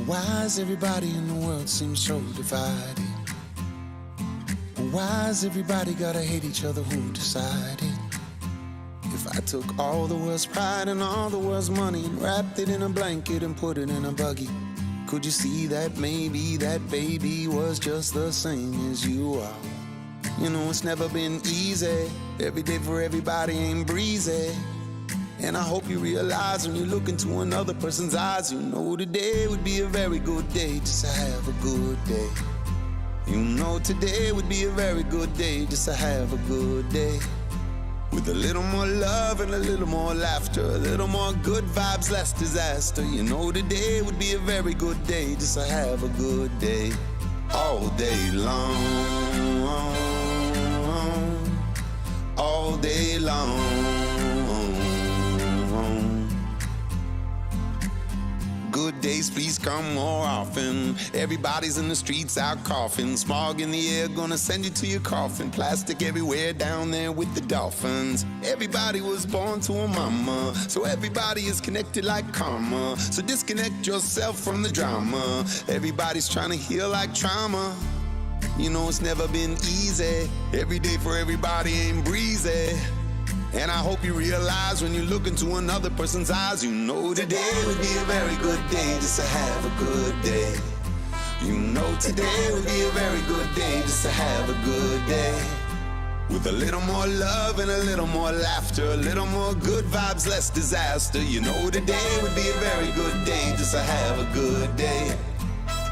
Why does everybody in the world seem so divided? Why has everybody gotta hate each other? Who decided? If I took all the world's pride and all the world's money and wrapped it in a blanket and put it in a buggy, could you see that maybe that baby was just the same as you are? You know it's never been easy. Every day for everybody ain't breezy. And I hope you realize when you look into another person's eyes, you know today would be a very good day just to have a good day. You know today would be a very good day just to have a good day. With a little more love and a little more laughter, a little more good vibes, less disaster. You know today would be a very good day just to have a good day. All day long, all day long. Good days, please come more often. Everybody's in the streets out coughing. Smog in the air, gonna send you to your coffin. Plastic everywhere down there with the dolphins. Everybody was born to a mama, so everybody is connected like karma. So disconnect yourself from the drama. Everybody's trying to heal like trauma. You know it's never been easy. Every day for everybody ain't breezy. And I hope you realize when you look into another person's eyes, you know today would be a very good day just to have a good day. You know today would be a very good day just to have a good day. With a little more love and a little more laughter, a little more good vibes, less disaster. You know today would be a very good day just to have a good day.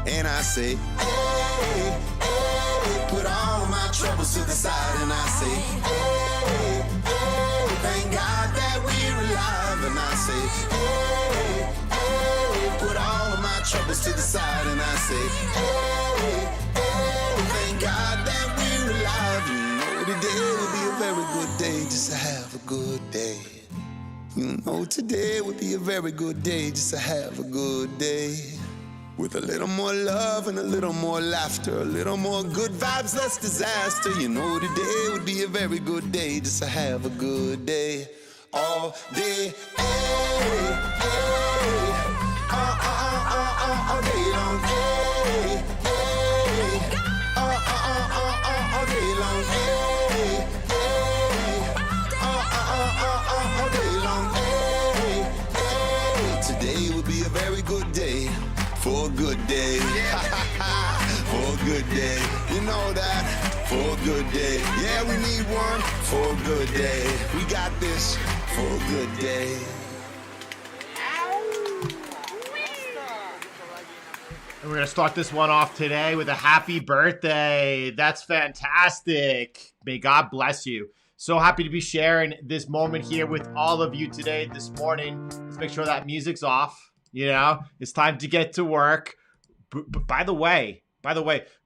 And I say, hey, hey, put all my troubles to the side. And I say, hey, hey, thank God that we're alive. And I say, hey, hey, put all of my troubles to the side. And I say, hey, hey, thank God that we're alive. You know today will be a very good day just to have a good day. You know today would be a very good day just to have a good day. With a little more love and a little more laughter, a little more good vibes, less disaster. You know today would be a very good day just to have a good day. All day, hey, hey, all day long, hey, hey, all day long, hey, hey, all day long, hey, hey. Today would be a very good day. For a good day, for a good day, you know that, for a good day, yeah we need one, for a good day, we got this, for a good day. And we're going to start this one off today with a happy birthday. That's fantastic. May God bless you. So happy to be sharing this moment here with all of you today, this morning. Let's make sure that music's off. You know, it's time to get to work. By the way,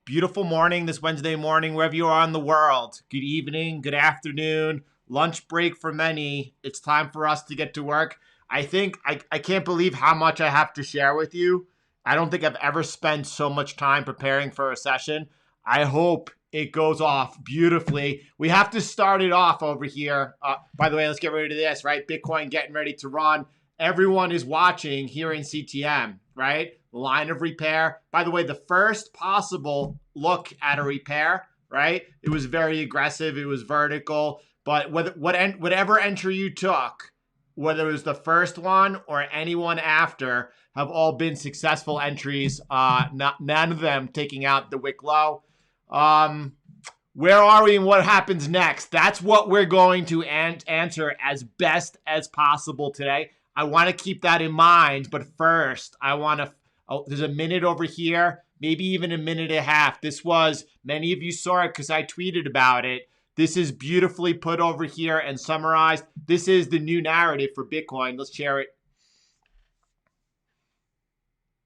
beautiful morning this Wednesday morning, wherever you are in the world. Good evening, good afternoon, lunch break for many. It's time for us to get to work. I can't believe how much I have to share with you. I don't think I've ever spent so much time preparing for a session. I hope it goes off beautifully. We have to start it off over here. By the way, let's get ready to this, right? Bitcoin getting ready to run. Everyone is watching here in CTM, right? Line of repair. By the way, the first possible look at a repair, right? It was very aggressive. It was vertical. But whatever entry you took, whether it was the first one or anyone after, have all been successful entries. None of them taking out the wick low. Where are we and what happens next? That's what we're going to answer as best as possible today. I want to keep that in mind, but first, there's a minute over here, maybe even a minute and a half. Many of you saw it because I tweeted about it. This is beautifully put over here and summarized. This is the new narrative for Bitcoin. Let's share it.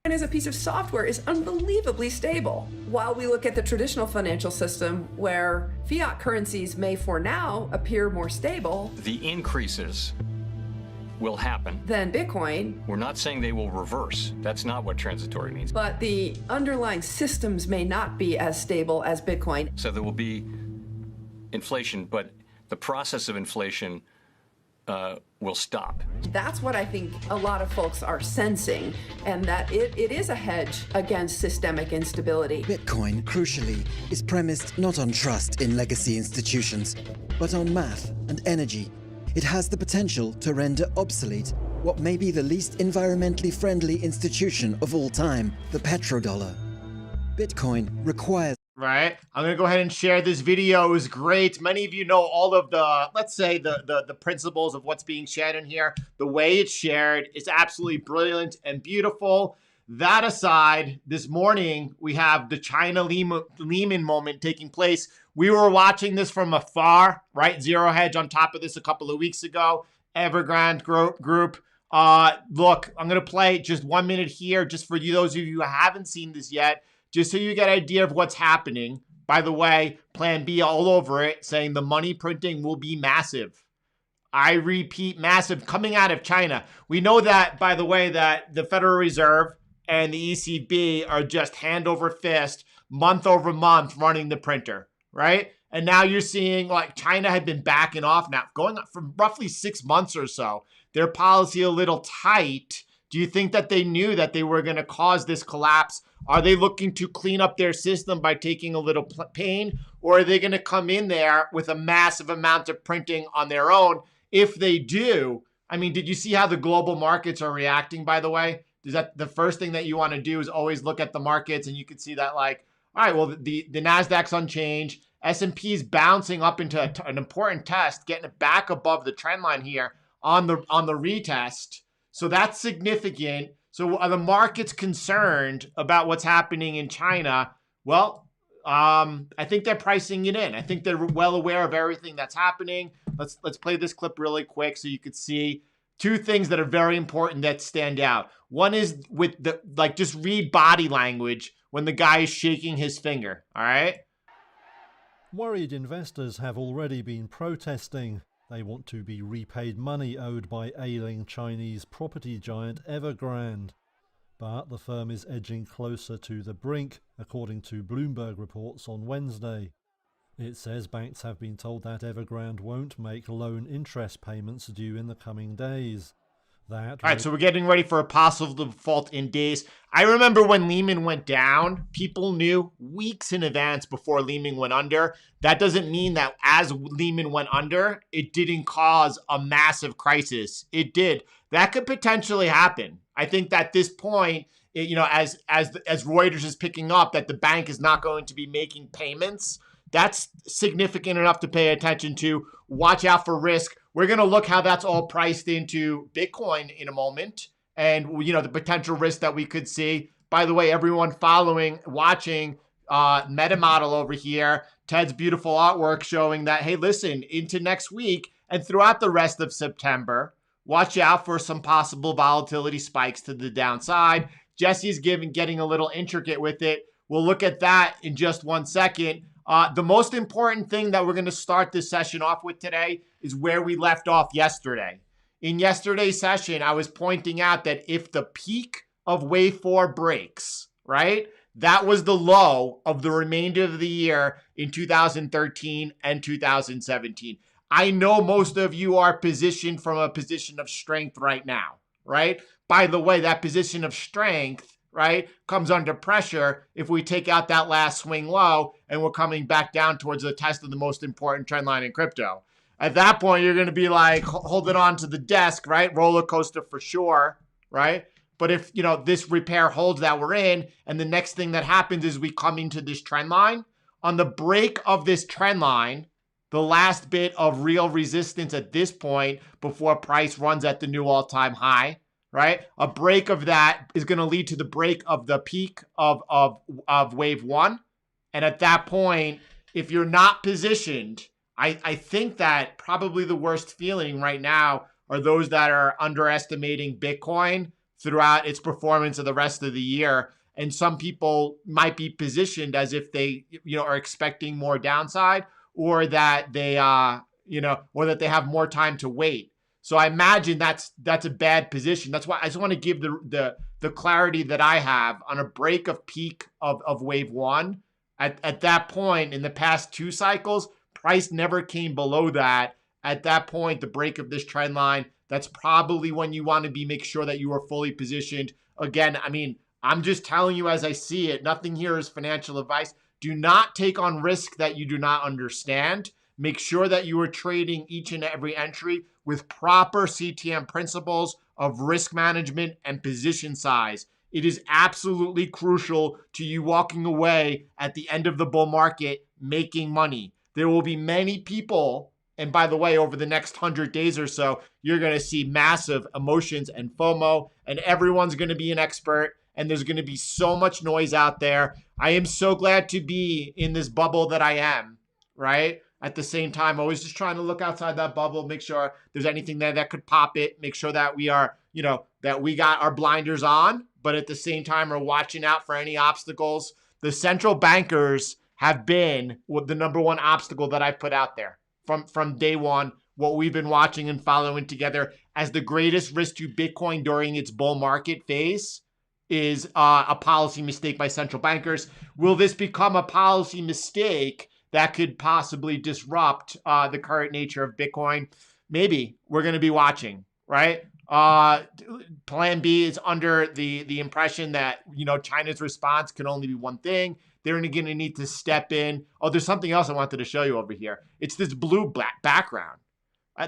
And as a piece of software is unbelievably stable. While we look at the traditional financial system where fiat currencies may for now appear more stable, the increases will happen. Then Bitcoin. We're not saying they will reverse. That's not what transitory means. But the underlying systems may not be as stable as Bitcoin. So there will be inflation, but the process of inflation will stop. That's what I think a lot of folks are sensing, and that it is a hedge against systemic instability. Bitcoin, crucially, is premised not on trust in legacy institutions, but on math and energy. It has the potential to render obsolete what may be the least environmentally friendly institution of all time, the petrodollar. Bitcoin requires... Right. I'm going to go ahead and share this video. It was great. Many of you know all of the, let's say, the principles of what's being shared in here. The way it's shared is absolutely brilliant and beautiful. That aside, this morning, we have the China Lehman moment taking place. We were watching this from afar, right? Zero Hedge on top of this a couple of weeks ago. Evergrande group. Look, I'm going to play just 1 minute here just for you, those of you who haven't seen this yet, just so you get an idea of what's happening. By the way, Plan B all over it, saying the money printing will be massive. I repeat, massive, coming out of China. We know that, by the way, that the Federal Reserve and the ECB are just hand over fist, month over month, running the printer, right? And now you're seeing like China had been backing off now, going up for roughly 6 months or so. Their policy a little tight. Do you think that they knew that they were going to cause this collapse? Are they looking to clean up their system by taking a little pain? Or are they going to come in there with a massive amount of printing on their own? If they do, I mean, did you see how the global markets are reacting, by the way? Is that the first thing that you want to do is always look at the markets, and you can see that like, all right, well, the NASDAQ's unchanged. S&P's bouncing up into an important test, getting it back above the trend line here on the retest. So that's significant. So are the markets concerned about what's happening in China? Well, I think they're pricing it in. I think they're well aware of everything that's happening. Let's play this clip really quick so you could see two things that are very important that stand out. One is with the, like, just read body language when the guy is shaking his finger, all right? Worried investors have already been protesting. They want to be repaid money owed by ailing Chinese property giant Evergrande. But the firm is edging closer to the brink, according to Bloomberg reports on Wednesday. It says banks have been told that Evergrande won't make loan interest payments due in the coming days. All right, so we're getting ready for a possible default in days. I remember when Lehman went down, people knew weeks in advance before Lehman went under. That doesn't mean that as Lehman went under, it didn't cause a massive crisis. It did. That could potentially happen. I think that at this point, you know, as Reuters is picking up that the bank is not going to be making payments, that's significant enough to pay attention to. Watch out for risk. We're going to look how that's all priced into Bitcoin in a moment, and, you know, the potential risk that we could see. By the way, everyone watching Meta Model over here, Ted's beautiful artwork showing that, hey, listen, into next week and throughout the rest of September, watch out for some possible volatility spikes to the downside. Jesse's getting a little intricate with it. We'll look at that in just 1 second. The most important thing that we're going to start this session off with today is where we left off yesterday. In yesterday's session, I was pointing out that if the peak of wave 4 breaks, right, that was the low of the remainder of the year in 2013 and 2017. I know most of you are positioned from a position of strength right now, right? By the way, that position of strength, right, comes under pressure if we take out that last swing low and we're coming back down towards the test of the most important trend line in crypto. At that point, you're going to be like holding on to the desk, right? Roller coaster for sure, right? But if, you know, this repair holds that we're in, and the next thing that happens is we come into this trend line, on the break of this trend line, the last bit of real resistance at this point before price runs at the new all-time high, right? A break of that is going to lead to the break of the peak of wave 1. And at that point, if you're not positioned, I think that probably the worst feeling right now are those that are underestimating Bitcoin throughout its performance of the rest of the year. And some people might be positioned as if they, you know, are expecting more downside, or that they, or that they have more time to wait. So I imagine that's a bad position. That's why I just want to give the clarity that I have on a break of peak of wave 1. At that point in the past 2 cycles, price never came below that. At that point, the break of this trend line, that's probably when you want to make sure that you are fully positioned. Again, I mean, I'm just telling you as I see it. Nothing here is financial advice. Do not take on risk that you do not understand. Make sure that you are trading each and every entry with proper CTM principles of risk management and position size. It is absolutely crucial to you walking away at the end of the bull market making money. There will be many people, and by the way, over the next 100 days or so, you're going to see massive emotions and FOMO, and everyone's going to be an expert, and there's going to be so much noise out there. I am so glad to be in this bubble that I am, right? At the same time, always just trying to look outside that bubble, make sure there's anything there that could pop it, make sure that we are, that we got our blinders on, but at the same time, we're watching out for any obstacles. The central bankers have been the number one obstacle that I've put out there from day one. What we've been watching and following together as the greatest risk to Bitcoin during its bull market phase is a policy mistake by central bankers. Will this become a policy mistake that could possibly disrupt the current nature of Bitcoin? Maybe. We're going to be watching, right? Plan B is under the impression that, China's response can only be one thing. They're going to need to step in. Oh, there's something else I wanted to show you over here. It's this blue background.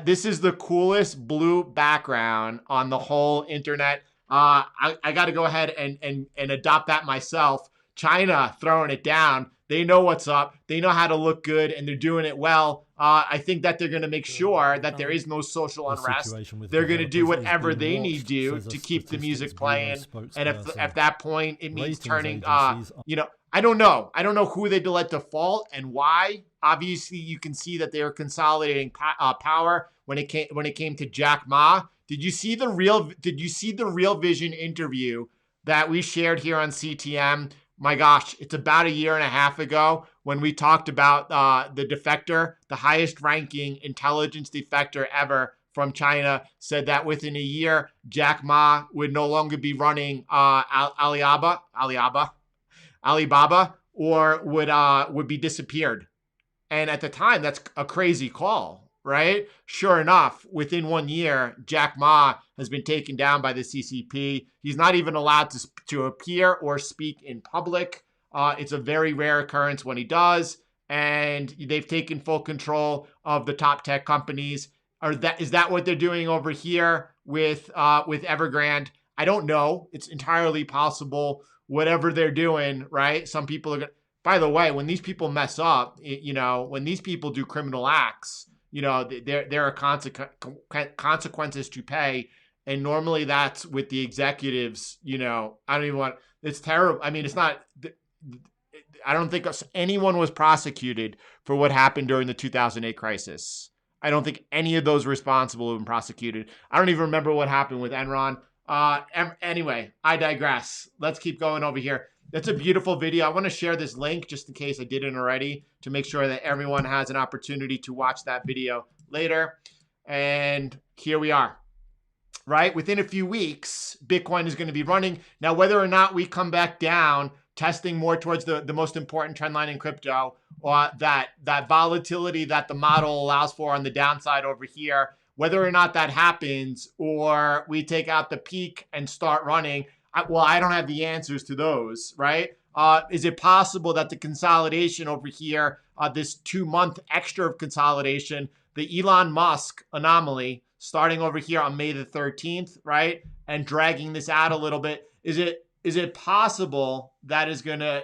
This is the coolest blue background on the whole internet. I got to go ahead and adopt that myself. China throwing it down. They know what's up. They know how to look good, and they're doing it well. I think that they're going to make sure that there is no social unrest. They're going to do whatever they need to keep the music playing. And if at that point it means turning, I don't know. I don't know who they let default and why. Obviously, you can see that they are consolidating power when it came to Jack Ma. Did you see the Real Vision interview that we shared here on CTM? My gosh, it's about a year and a half ago when we talked about the defector, the highest ranking intelligence defector ever from China, said that within a year, Jack Ma would no longer be running Alibaba, or would be disappeared. And at the time, that's a crazy call, right? Sure enough, within 1 year, Jack Ma has been taken down by the CCP. He's not even allowed to appear or speak in public. It's a very rare occurrence when he does, and they've taken full control of the top tech companies. Is that what they're doing over here with Evergrande? I don't know. It's entirely possible. Whatever they're doing, right? Some people are going to, by the way, when these people mess up, when these people do criminal acts, there are consequences to pay. And normally that's with the executives, I don't even want, it's terrible. I mean, it's not, I don't think anyone was prosecuted for what happened during the 2008 crisis. I don't think any of those responsible have been prosecuted. I don't even remember what happened with Enron. Anyway, I digress. Let's keep going over here. That's a beautiful video. I want to share this link just in case I didn't already to make sure that everyone has an opportunity to watch that video later. And here we are, right? Within a few weeks, Bitcoin is going to be running. Now, whether or not we come back down, testing more towards the most important trend line in crypto, or that volatility that the model allows for on the downside over here, whether or not that happens, or we take out the peak and start running, I don't have the answers to those, right? Is it possible that the consolidation over here, this 2-month extra of consolidation, the Elon Musk anomaly, starting over here on May the 13th, right, and dragging this out a little bit, is it possible that is going to,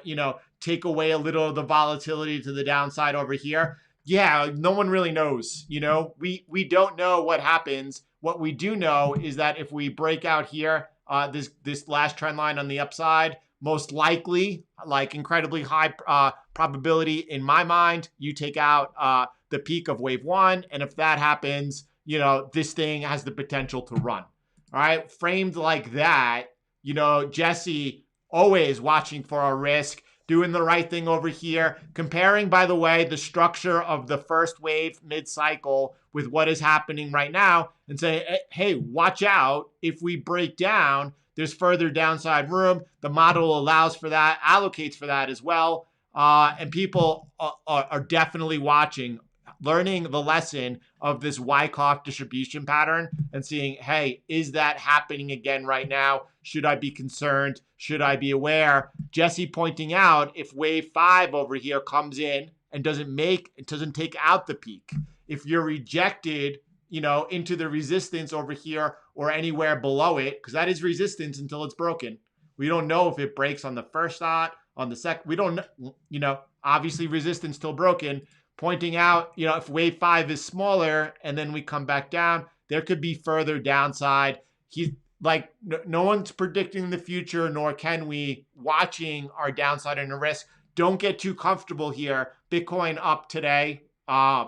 take away a little of the volatility to the downside over here? Yeah, no one really knows. We don't know what happens. What we do know is that if we break out here, this last trend line on the upside, most likely, like incredibly high probability in my mind, you take out the peak of wave 1. And if that happens, this thing has the potential to run. All right. Framed like that, Jesse always watching for a risk, doing the right thing over here, comparing, by the way, the structure of the first wave mid-cycle with what is happening right now and say, hey, watch out. If we break down, there's further downside room. The model allows for that, allocates for that as well. And people are definitely watching learning the lesson of this Wyckoff distribution pattern and seeing, hey, is that happening again right now? Should I be concerned? Should I be aware? Jesse pointing out, if wave 5 over here comes in and doesn't take out the peak, if you're rejected, into the resistance over here or anywhere below it, because that is resistance until it's broken. We don't know if it breaks on the first shot, on the second. We don't know, obviously resistance still broken. Pointing out, if wave 5 is smaller and then we come back down, there could be further downside. He's like, no one's predicting the future, nor can we. Watching our downside and the risk. Don't get too comfortable here. Bitcoin up today, a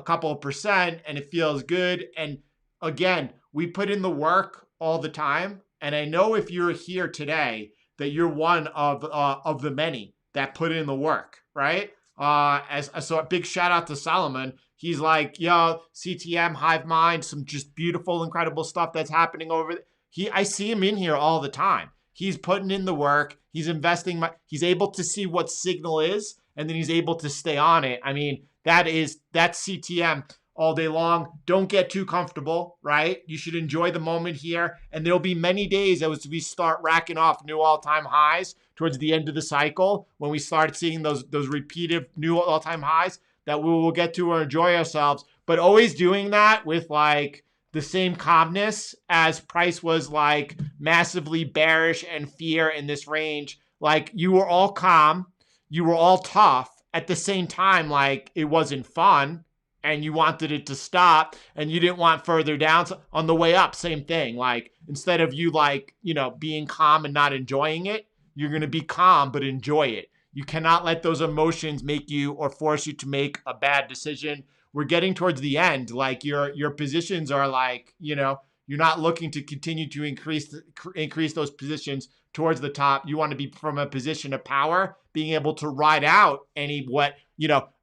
couple of percent, and it feels good. And again, we put in the work all the time. And I know if you're here today, that you're one of the many that put in the work, right? So a big shout out to Solomon. He's like, yo, CTM, Hive Mind, some just beautiful, incredible stuff that's happening over there. I see him in here all the time. He's putting in the work. He's investing. He's able to see what signal is, and then he's able to stay on it. I mean, that's CTM all day long. Don't get too comfortable, right? You should enjoy the moment here. And there'll be many days as we start racking off new all-time highs towards the end of the cycle, when we start seeing those repeated new all-time highs, that we will get to or enjoy ourselves. But always doing that with like the same calmness as price was like massively bearish and fear in this range. Like, you were all calm, you were all tough at the same time. Like, it wasn't fun and you wanted it to stop and you didn't want further down. So on the way up, same thing. Like, instead of you being calm and not enjoying it, you're going to be calm but enjoy it. You cannot let those emotions make you or force you to make a bad decision. We're getting towards the end. Like, your positions are like, you're not looking to continue to increase those positions towards the top. You want to be from a position of power, being able to ride out a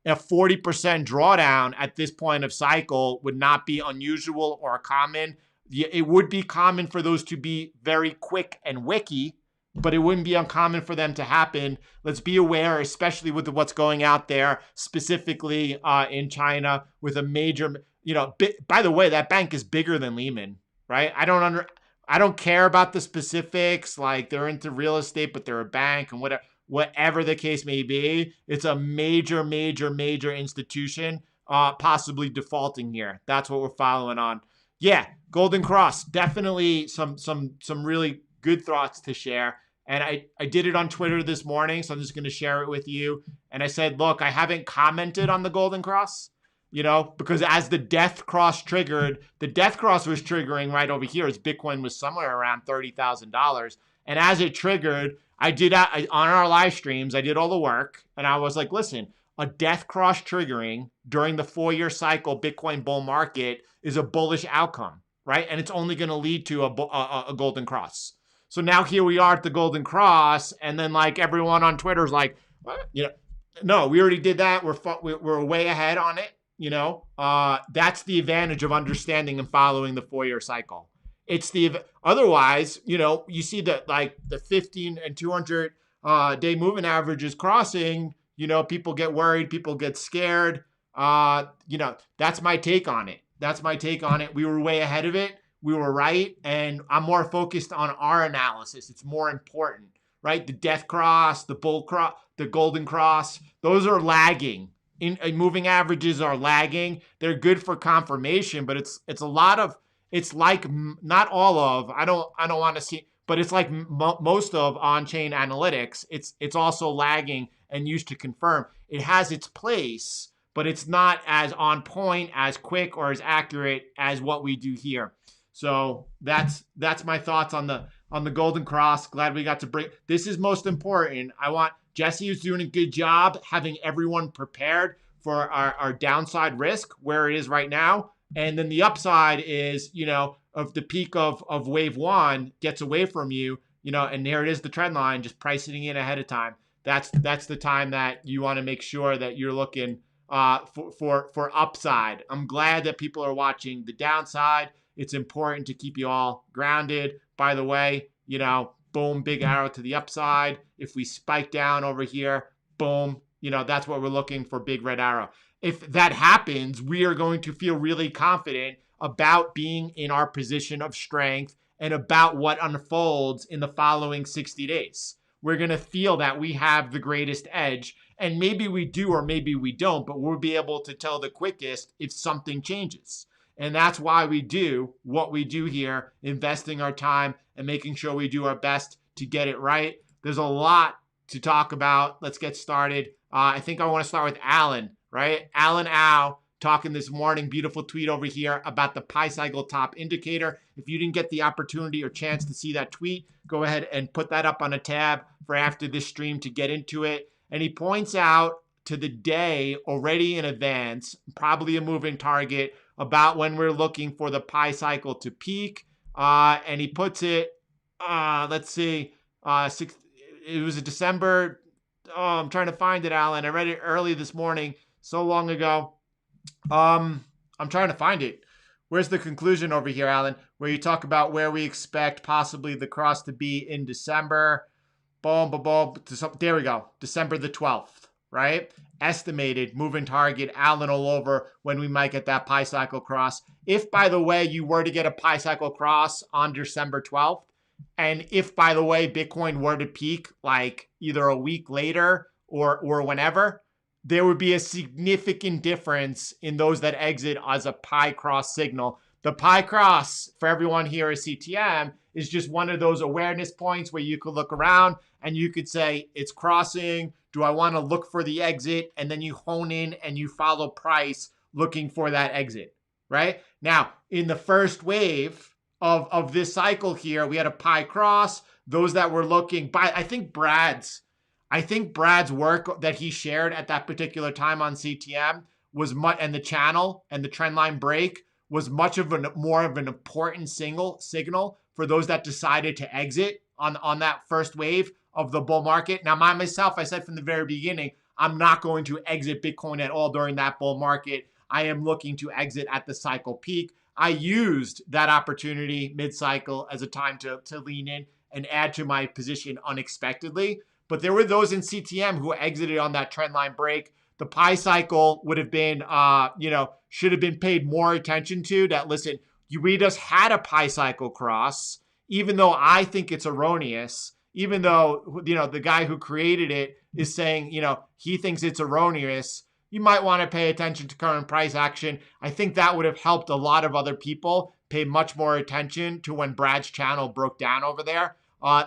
40% drawdown at this point of cycle would not be unusual or common. It would be common for those to be very quick and wicky, but it wouldn't be uncommon for them to happen. Let's be aware, especially with what's going out there, specifically in China, with a major, by the way, that bank is bigger than Lehman, right? I don't care about the specifics, like they're into real estate, but they're a bank and whatever the case may be. It's a major, major, major institution, possibly defaulting here. That's what we're following on. Yeah, Golden Cross, definitely some really good thoughts to share. And I did it on Twitter this morning, so I'm just going to share it with you. And I said, look, I haven't commented on the Golden Cross, because as the Death Cross triggered, the Death Cross was triggering right over here as Bitcoin was somewhere around $30,000. And as it triggered, on our live streams, I did all the work. And I was like, listen, a Death Cross triggering during the 4-year cycle Bitcoin bull market is a bullish outcome, right? And it's only going to lead to a Golden Cross. So now here we are at the Golden Cross, and then like everyone on Twitter is like, no, we already did that. We're way ahead on it. That's the advantage of understanding and following the 4-year cycle. It's otherwise, you see that like the 15 and 200 day moving average is crossing. People get worried, people get scared. That's my take on it. We were way ahead of it. We were right, and I'm more focused on our analysis. It's more important, right? The Death Cross, the Bull Cross, the Golden Cross, those are lagging. Moving averages are lagging. They're good for confirmation, but it's a lot of, it's like not all of, I don't want to see, but it's like most of on-chain analytics. It's also lagging and used to confirm. It has its place, but it's not as on point, as quick, or as accurate as what we do here. So that's my thoughts on the Golden Cross. Glad we got to bring. This is most important. Jesse is doing a good job having everyone prepared for our downside risk where it is right now. And then the upside is, if the peak of wave 1 gets away from you, and there it is, the trend line, just pricing in ahead of time. That's the time that you want to make sure that you're looking for upside. I'm glad that people are watching the downside. It's important to keep you all grounded. By the way, boom, big arrow to the upside. If we spike down over here, boom, that's what we're looking for, big red arrow. if that happens, we are going to feel really confident about being in our position of strength and about what unfolds in the following 60 days. We're going to feel that we have the greatest edge, and maybe we do or maybe we don't, but we'll be able to tell the quickest if something changes. And that's why we do what we do here, investing our time and making sure we do our best to get it right. There's a lot to talk about. Let's get started. I think I want to start with Alan, right? Alan Au talking this morning, beautiful tweet over here about the pi cycle top indicator. If you didn't get the opportunity or chance to see that tweet, go ahead and put that up on a tab for after this stream to get into it. And he points out to the day already in advance, probably a moving target, about when we're looking for the pi cycle to peak. And he puts it, let's see, it was a December. Oh, I'm trying to find it, Alan. I read it early this morning, so long ago. I'm trying to find it. Where's the conclusion over here, Alan? Where you talk about where we expect possibly the cross to be in December. Boom, boom, boom. There we go. December the 12th, right? Estimated moving target, Alan all over when we might get that pi cycle cross. If, by the way, you were to get a pi cycle cross on December 12th, and if, by the way, Bitcoin were to peak like either a week later or whenever, there would be a significant difference in those that exit as a pi cross signal. The pi cross for everyone here at CTM is just one of those awareness points where you could look around and you could say, it's crossing. Do I want to look for the exit? And then you hone in and you follow price looking for that exit, right? Now, in the first wave of this cycle here, we had a pi cross. Those that were looking by, I think Brad's work that he shared at that particular time on CTM was much, and the channel and the trend line break was much of more of an important signal for those that decided to exit on that first wave of the bull market. Now, myself, I said from the very beginning, I'm not going to exit Bitcoin at all during that bull market. I am looking to exit at the cycle peak. I used that opportunity mid-cycle as a time to lean in and add to my position unexpectedly. But there were those in CTM who exited on that trend line break. The pi cycle would have been, should have been paid more attention to. That, listen, we just had a pi cycle cross, even though I think it's erroneous, even though, the guy who created it is saying, he thinks it's erroneous. You might want to pay attention to current price action. I think that would have helped a lot of other people pay much more attention to when Brad's channel broke down over there.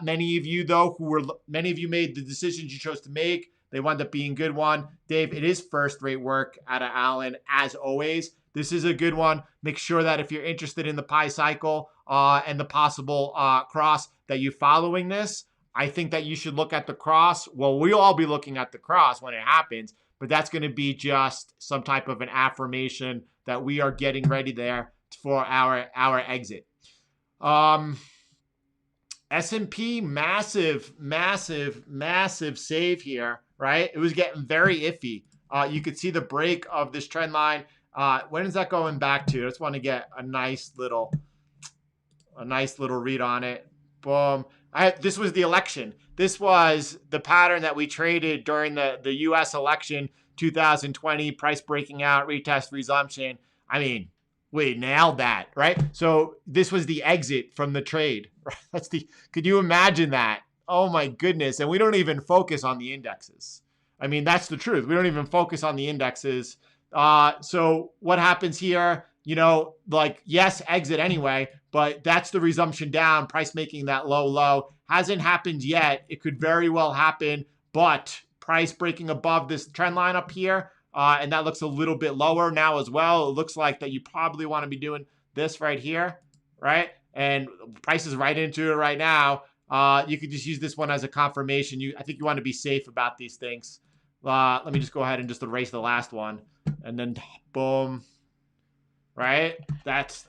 Many of you, though, many of you made the decisions you chose to make. They wound up being good one. Dave, it is first-rate work out of Alan, as always. This is a good one. Make sure that if you're interested in the pi cycle and the possible cross, that you're following this. I think that you should look at the cross. Well, we'll all be looking at the cross when it happens, but that's going to be just some type of an affirmation that we are getting ready there for our exit. S&P, massive save here, right? It was getting very iffy. You could see the break of this trend line. When is that going back to? I just want to get a nice little read on it. Boom. This was the election. This was the pattern that we traded during the U.S. election 2020, price breaking out, retest, resumption. I mean, we nailed that, right? So this was the exit from the trade. Could you imagine that? Oh my goodness. And we don't even focus on the indexes. I mean, that's the truth. We don't even focus on the indexes. So what happens here? Yes, exit anyway, but that's the resumption down, price making that low. Hasn't happened yet. It could very well happen, but price breaking above this trend line up here, and that looks a little bit lower now as well. It looks like that you probably want to be doing this right here, right? And price is right into it right now. You could just use this one as a confirmation. I think you want to be safe about these things. Let me just go ahead and just erase the last one, and then boom. Right? That's,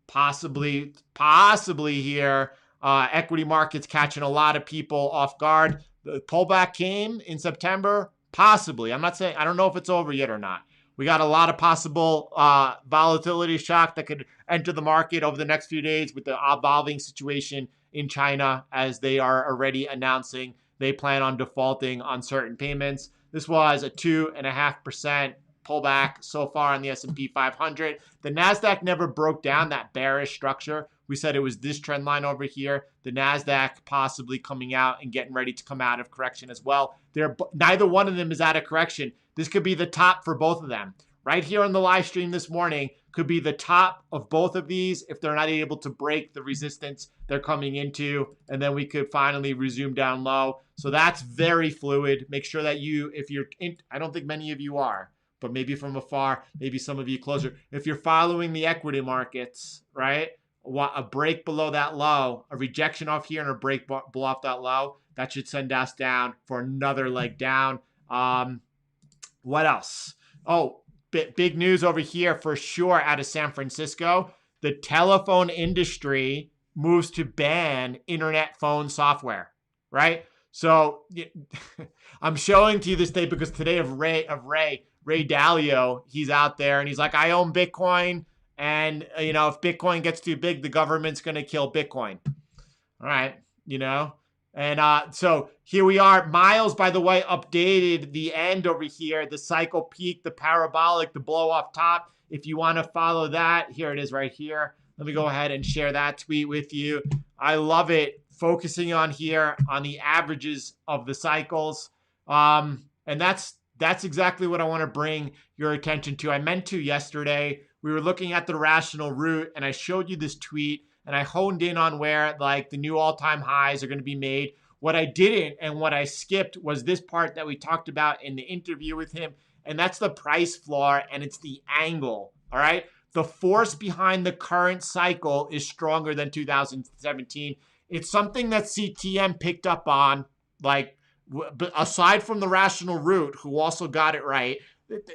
possibly here. Equity markets catching a lot of people off guard. The pullback came in September, possibly. I'm not saying, I don't know if it's over yet or not. We got a lot of possible volatility shock that could enter the market over the next few days with the evolving situation in China, as they are already announcing they plan on defaulting on certain payments. This was a 2.5% pullback so far on the S&P 500. The NASDAQ never broke down that bearish structure. We said it was this trend line over here. The NASDAQ possibly coming out and getting ready to come out of correction as well. Neither one of them is out of correction. This could be the top for both of them. Right here on the live stream this morning could be the top of both of these if they're not able to break the resistance they're coming into, and then we could finally resume down low. So that's very fluid. Make sure that if you're in, I don't think many of you are, but maybe from afar, maybe some of you closer. If you're following the equity markets, right? A break below that low, a rejection off here and a break below off that low, that should send us down for another leg down. What else? Oh, big news over here for sure out of San Francisco. The telephone industry moves to ban internet phone software, right? So I'm showing to you this day because today of Ray Dalio, he's out there and he's like, I own Bitcoin. And, if Bitcoin gets too big, the government's going to kill Bitcoin. All right, And so here we are. Miles, by the way, updated the end over here, the cycle peak, the parabolic, the blow off top. If you want to follow that, here it is right here. Let me go ahead and share that tweet with you. I love it. Focusing on here on the averages of the cycles. And that's exactly what I want to bring your attention to. I meant to yesterday. We were looking at the rational root and I showed you this tweet and I honed in on where like the new all-time highs are going to be made. What I didn't and what I skipped was this part that we talked about in the interview with him. And that's the price floor and it's the angle. All right. The force behind the current cycle is stronger than 2017. It's something that CTM picked up on, like aside from the rational root, who also got it right.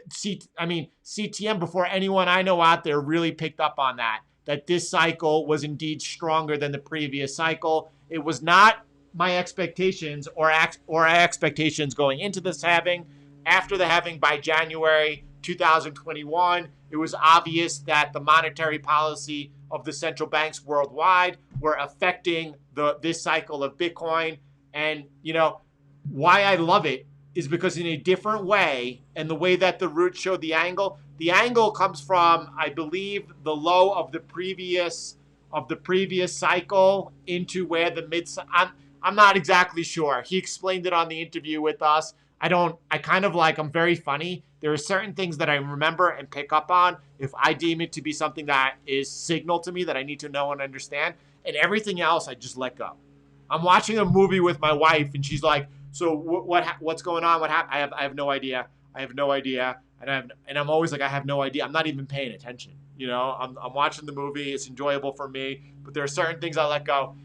CTM, before anyone I know out there really picked up on that this cycle was indeed stronger than the previous cycle. It was not my expectations or our expectations going into this halving. After the halving by January 2021, it was obvious that the monetary policy of the central banks worldwide were affecting this cycle of Bitcoin. And, why I love it is because in a different way, and the way that the root showed the angle comes from, I believe, the low of the previous cycle into where the I'm not exactly sure. He explained it on the interview with us. I'm very funny. There are certain things that I remember and pick up on if I deem it to be something that is signal to me that I need to know and understand, and everything else I just let go. I'm watching a movie with my wife and she's like, so what's going on? What happened? I have no idea. And I'm always like, I have no idea. I'm not even paying attention. I'm watching the movie. It's enjoyable for me, but there are certain things I let go.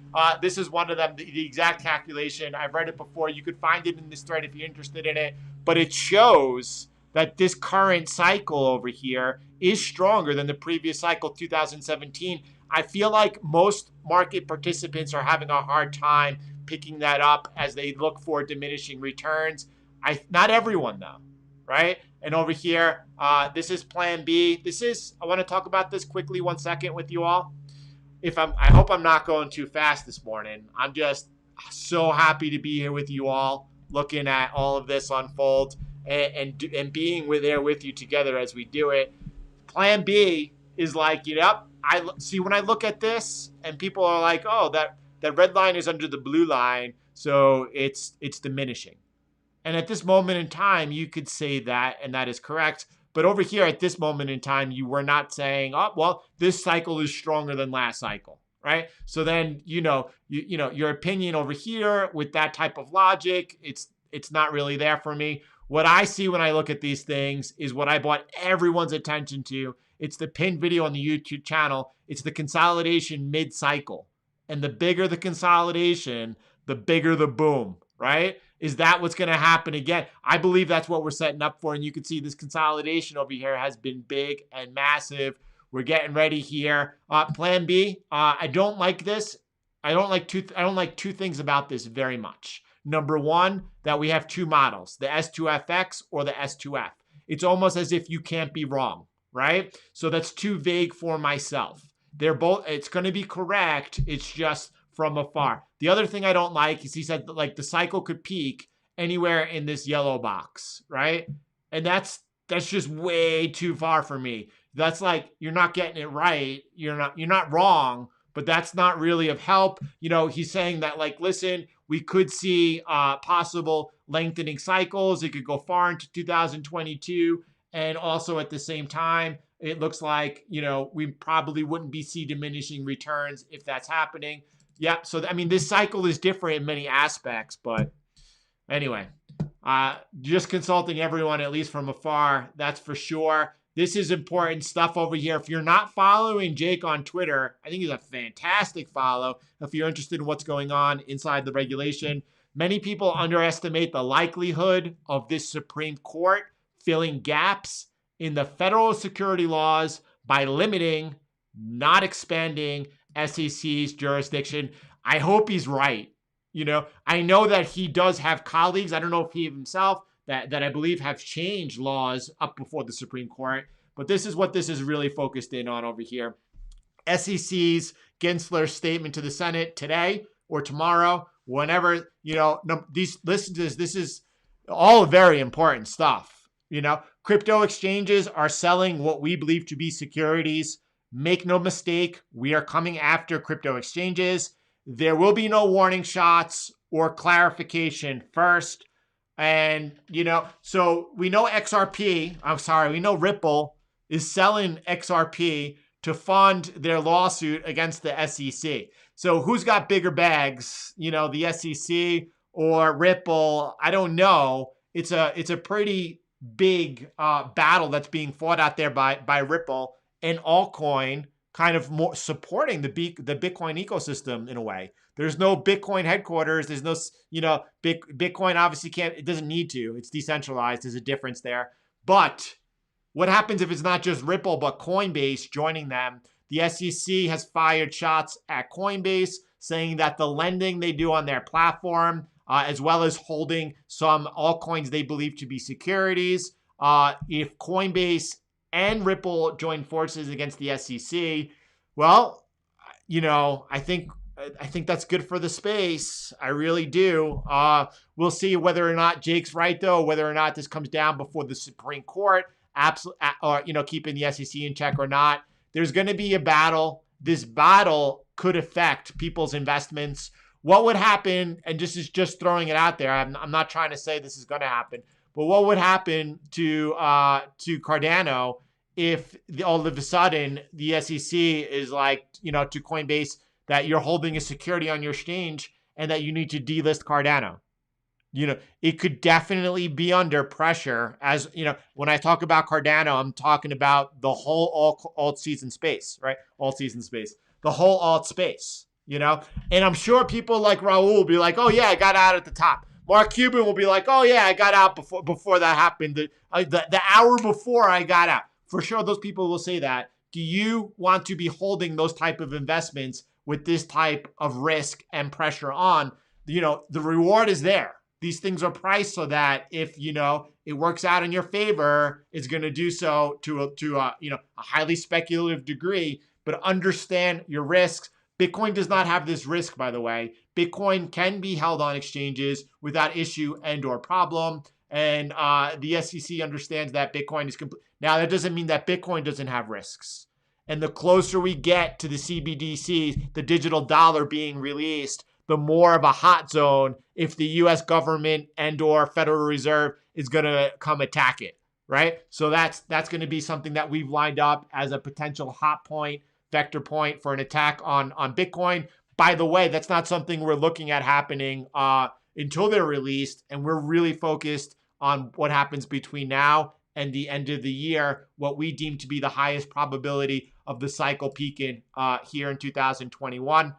This is one of them, the exact calculation. I've read it before. You could find it in this thread if you're interested in it, but it shows that this current cycle over here is stronger than the previous cycle, 2017. I feel like most market participants are having a hard time picking that up as they look for diminishing returns. Not everyone though, right? And over here, this is plan B. I want to talk about this quickly 1 second with you all. I hope I'm not going too fast this morning. I'm just so happy to be here with you all, looking at all of this unfold and being there with you together as we do it. Plan B is like, I see when I look at this and people are like, oh, that red line is under the blue line, so it's diminishing. And at this moment in time, you could say that, and that is correct. But over here at this moment in time, you were not saying, oh, well, this cycle is stronger than last cycle, right? So then, your opinion over here with that type of logic, it's not really there for me. What I see when I look at these things is what I brought everyone's attention to. It's the pinned video on the YouTube channel. It's the consolidation mid-cycle. And the bigger the consolidation, the bigger the boom, right? Is that what's going to happen again? I believe that's what we're setting up for. And you can see this consolidation over here has been big and massive. We're getting ready here. Plan B, I don't like this. I don't like two things about this very much. Number one, that we have two models, the S2FX or the S2F. It's almost as if you can't be wrong, right? So that's too vague for myself. It's going to be correct. It's just from afar. The other thing I don't like is he said that, like, the cycle could peak anywhere in this yellow box, right? And that's that's just way too far for me. That's like, you're not getting it right. You're not wrong, but that's not really of help. He's saying that, like, listen, we could see possible lengthening cycles. It could go far into 2022. And also at the same time, it looks like, we probably wouldn't see diminishing returns if that's happening. Yeah. So, this cycle is different in many aspects, but anyway, just consulting everyone, at least from afar, that's for sure. This is important stuff over here. If you're not following Jake on Twitter, I think he's a fantastic follow. If you're interested in what's going on inside the regulation, many people underestimate the likelihood of this Supreme Court filling gaps in the federal security laws by limiting, not expanding SEC's jurisdiction. I hope he's right. I know that he does have colleagues. I don't know if he himself that I believe have changed laws up before the Supreme Court, but this is what this is really focused in on over here. SEC's Gensler's statement to the Senate today or tomorrow, whenever, listen to this. This is all very important stuff. Crypto exchanges are selling what we believe to be securities. Make no mistake, we are coming after crypto exchanges. There will be no warning shots or clarification first. And, so we know we know Ripple is selling XRP to fund their lawsuit against the SEC. So who's got bigger bags, the SEC or Ripple? I don't know. It's a pretty big battle that's being fought out there by Ripple and altcoin, kind of more supporting the Bitcoin ecosystem in a way. There's no Bitcoin headquarters. There's no, Bitcoin obviously it doesn't need to. It's decentralized. There's a difference there. But what happens if it's not just Ripple, but Coinbase joining them? The SEC has fired shots at Coinbase, saying that the lending they do on their platform, as well as holding some altcoins they believe to be securities, if Coinbase and Ripple join forces against the SEC, well, I think that's good for the space. I really do. We'll see whether or not Jake's right, though, whether or not this comes down before the Supreme Court, or keeping the SEC in check or not. There's going to be a battle. This battle could affect people's investments. What would happen, and this is just throwing it out there, I'm not trying to say this is going to happen, but what would happen to Cardano if all of a sudden the SEC is like, to Coinbase, that you're holding a security on your exchange and that you need to delist Cardano? It could definitely be under pressure. As when I talk about Cardano, I'm talking about the whole alt season space, right? Alt season space, the whole alt space, and I'm sure people like Raul will be like, oh yeah, I got out at the top. Mark Cuban will be like, oh yeah, I got out before that happened. The hour before I got out. For sure, those people will say that. Do you want to be holding those type of investments with this type of risk and pressure on? The reward is there. These things are priced so that if, it works out in your favor, it's going to do so to a highly speculative degree, but understand your risks. Bitcoin does not have this risk, by the way. Bitcoin can be held on exchanges without issue and or problem. And the SEC understands that Bitcoin is complete. Now, that doesn't mean that Bitcoin doesn't have risks. And the closer we get to the CBDC, the digital dollar being released, the more of a hot zone if the U.S. government and or Federal Reserve is going to come attack it, right? So that's going to be something that we've lined up as a potential hot point, vector point for an attack on Bitcoin. By the way, that's not something we're looking at happening until they're released, and we're really focused on what happens between now and the end of the year, what we deem to be the highest probability of the cycle peaking here in 2021.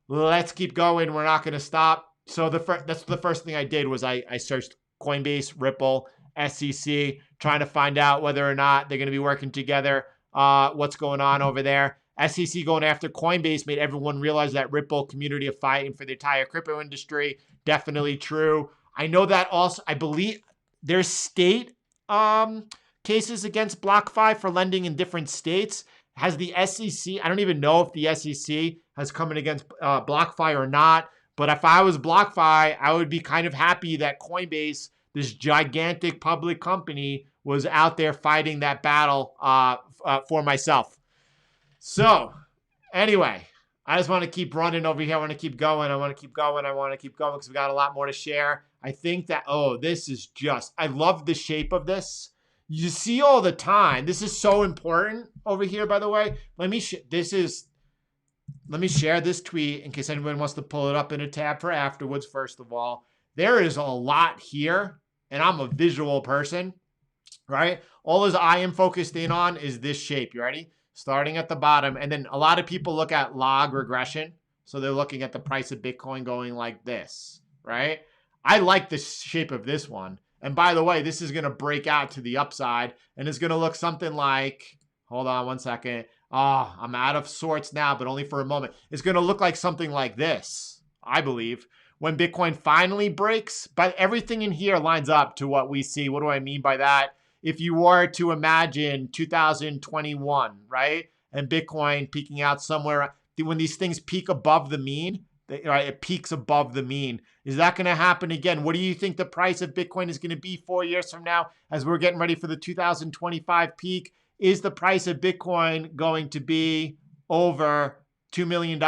Let's keep going. We're not going to stop. So that's the first thing I did was I searched Coinbase, Ripple, SEC, trying to find out whether or not they're going to be working together, what's going on over there. SEC going after Coinbase made everyone realize that Ripple community of fighting for the entire crypto industry. Definitely true. I know that also, I believe there's state cases against BlockFi for lending in different states. Has the SEC, I don't even know if the SEC has come in against BlockFi or not, but if I was BlockFi, I would be kind of happy that Coinbase, this gigantic public company, was out there fighting that battle for myself. So anyway, I just want to keep running over here. I want to keep going. I want to keep going because we got a lot more to share. I think that, this is just, I love the shape of this. You see all the time. This is so important over here, by the way. Let me share this tweet in case anyone wants to pull it up in a tab for afterwards. First of all, there is a lot here, and I'm a visual person, right? All as I am focused in on is this shape. You ready? Starting at the bottom. And then a lot of people look at log regression. So they're looking at the price of Bitcoin going like this, right? I like the shape of this one. And by the way, this is going to break out to the upside. And it's going to look something like, hold on one second. I'm out of sorts now, but only for a moment. It's going to look like something like this, I believe, when Bitcoin finally breaks. But everything in here lines up to what we see. What do I mean by that? If you were to imagine 2021, right? And Bitcoin peaking out somewhere, when these things peak above the mean, right? It peaks above the mean. Is that going to happen again? What do you think the price of Bitcoin is going to be 4 years from now as we're getting ready for the 2025 peak? Is the price of Bitcoin going to be over $2 million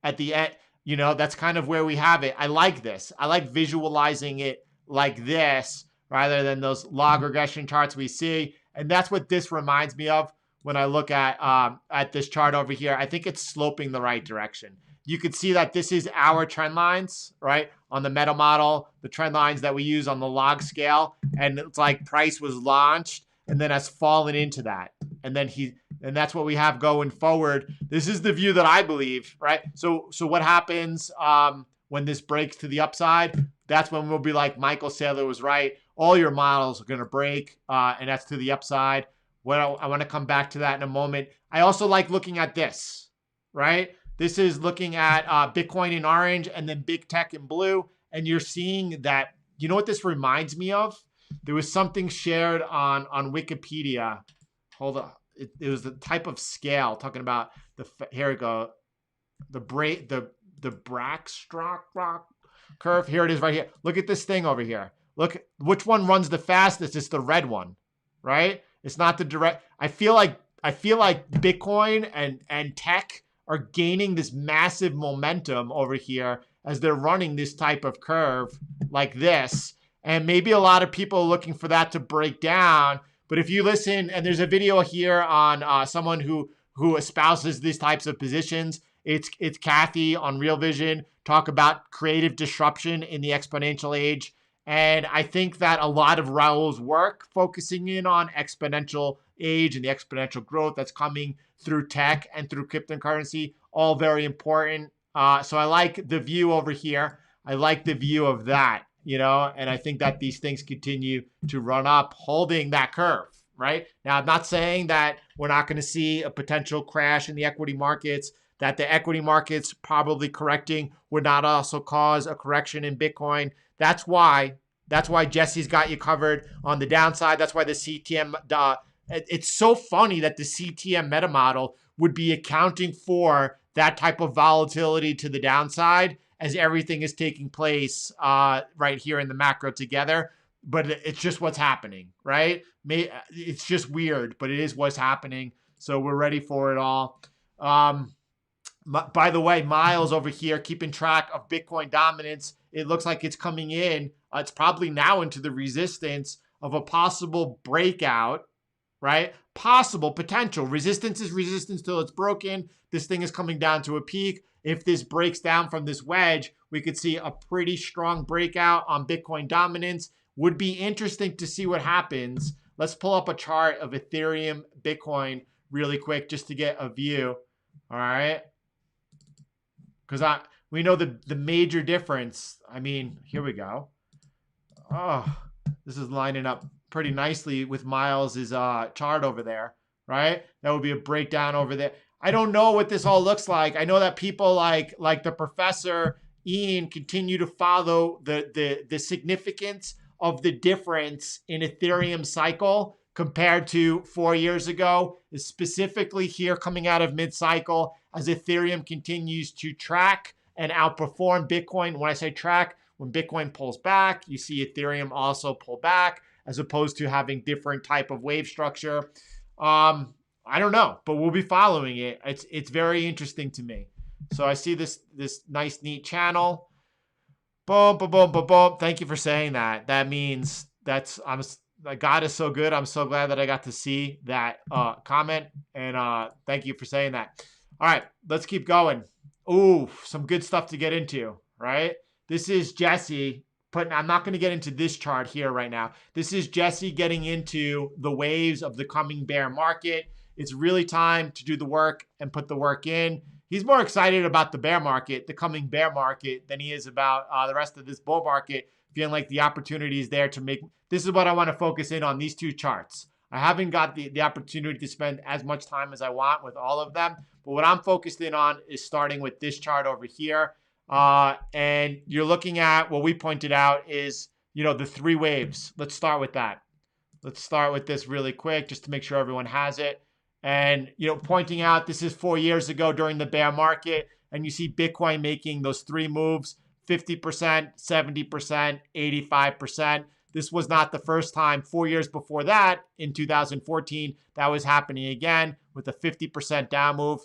at the end? You know, that's kind of where we have it. I like this. I like visualizing it like this rather than those log regression charts we see. And that's what this reminds me of when I look at this chart over here. I think it's sloping the right direction. You could see that this is our trend lines, right? On the meta model, the trend lines that we use on the log scale. And it's like price was launched and then has fallen into that. And then that's what we have going forward. This is the view that I believe, right? So what happens when this breaks to the upside? That's when we'll be like, Michael Saylor was right. All your models are going to break, and that's to the upside. Well, I want to come back to that in a moment. I also like looking at this, right? This is looking at Bitcoin in orange and then big tech in blue. And you're seeing that, you know what this reminds me of? There was something shared on Wikipedia. Hold on. It was the type of scale talking about here we go. The Brackstrock curve. Here it is right here. Look at this thing over here. Look, which one runs the fastest? It's the red one, right? It's not the direct. I feel like Bitcoin and tech are gaining this massive momentum over here as they're running this type of curve like this. And maybe a lot of people are looking for that to break down. But if you listen, and there's a video here on someone who espouses these types of positions. It's Kathy on Real Vision, talk about creative disruption in the exponential age. And I think that a lot of Raul's work focusing in on exponential age and the exponential growth that's coming through tech and through cryptocurrency, all very important. So I like the view over here. I like the view of that, you know, and I think that these things continue to run up, holding that curve, right? Now, I'm not saying that we're not going to see a potential crash in the equity markets, that the equity markets probably correcting would not also cause a correction in Bitcoin. That's why Jesse's got you covered on the downside. That's why the CTM, it's so funny that the CTM meta model would be accounting for that type of volatility to the downside as everything is taking place right here in the macro together. But it's just what's happening, right? It's just weird, but it is what's happening. So we're ready for it all. By the way, Miles over here keeping track of Bitcoin dominance. It looks like it's coming in. It's probably now into the resistance of a possible breakout, right? Possible, potential. Resistance is resistance till it's broken. This thing is coming down to a peak. If this breaks down from this wedge, we could see a pretty strong breakout on Bitcoin dominance. Would be interesting to see what happens. Let's pull up a chart of Ethereum, Bitcoin really quick just to get a view. All right. Because we know the major difference. I mean, here we go. Oh, this is lining up pretty nicely with Miles's chart over there, right? That would be a breakdown over there. I don't know what this all looks like. I know that people like the professor Ian continue to follow the significance of the difference in Ethereum cycle compared to 4 years ago, specifically here coming out of mid-cycle as Ethereum continues to track and outperform Bitcoin. When I say track, when Bitcoin pulls back, you see Ethereum also pull back. as opposed to having different type of wave structure. I don't know, but we'll be following it. It's very interesting to me. So I see this nice, neat channel. Boom, boom, boom, boom, boom. Thank you for saying that. That means God is so good. I'm so glad that I got to see that comment. And thank you for saying that. All right, let's keep going. Ooh, some good stuff to get into, right? This is Jesse. I'm not going to get into this chart here right now. This is Jesse getting into the waves of the coming bear market. It's really time to do the work and put the work in. He's more excited about the bear market, the coming bear market, than he is about the rest of this bull market, feeling like the opportunity is there to make. This is what I want to focus in on, these two charts. I haven't got the opportunity to spend as much time as I want with all of them, but what I'm focused in on is starting with this chart over here. And you're looking at what we pointed out is, the 3 waves. Let's start with that. Let's start with this really quick just to make sure everyone has it. And, pointing out this is 4 years ago during the bear market, and you see Bitcoin making those 3 moves, 50%, 70%, 85%. This was not the first time. 4 years before that, in 2014, that was happening again with a 50% down move,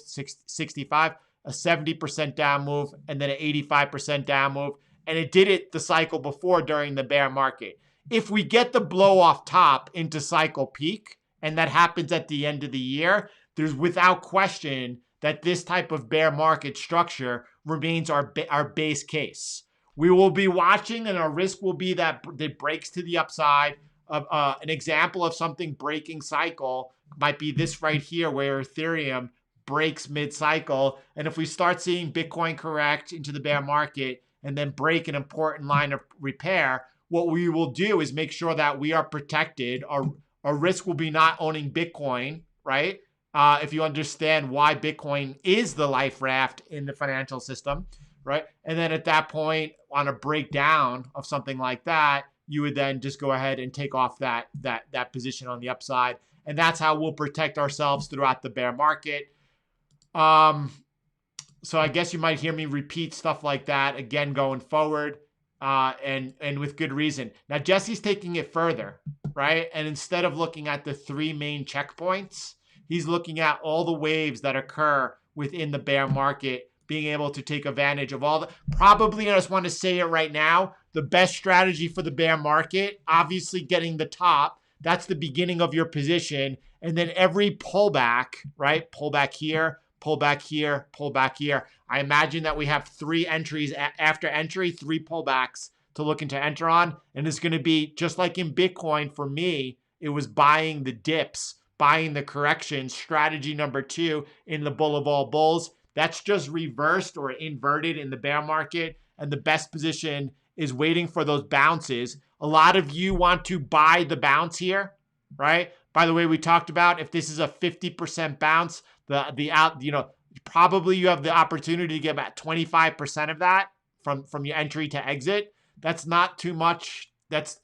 65, a 70% down move, and then an 85% down move. And it did it the cycle before during the bear market. If we get the blow off top into cycle peak, and that happens at the end of the year, there's without question that this type of bear market structure remains our base case. We will be watching, and our risk will be that it breaks to the upside. An example of something breaking cycle might be this right here, where Ethereum breaks mid-cycle. And if we start seeing Bitcoin correct into the bear market and then break an important line of repair, what we will do is make sure that we are protected. Our risk will be not owning Bitcoin, right? If you understand why Bitcoin is the life raft in the financial system, right? And then at that point, on a breakdown of something like that, you would then just go ahead and take off that position on the upside. And that's how we'll protect ourselves throughout the bear market. So I guess you might hear me repeat stuff like that again going forward, and with good reason. Now, Jesse's taking it further, right? And instead of looking at the 3 main checkpoints, he's looking at all the waves that occur within the bear market, being able to take advantage of all the, probably, I just want to say it right now, the best strategy for the bear market, obviously getting the top, that's the beginning of your position. And then every pullback, right? Pullback here, pullback here, pullback here. I imagine that we have 3 entries after entry, 3 pullbacks to look into enter on. And it's going to be just like in Bitcoin. For me, it was buying the dips, buying the corrections. Strategy number 2 in the bull of all bulls. That's just reversed or inverted in the bear market. And the best position is waiting for those bounces. A lot of you want to buy the bounce here, right? By the way, we talked about if this is a 50% bounce, probably you have the opportunity to get about 25% of that from your entry to exit. That's not too much. That's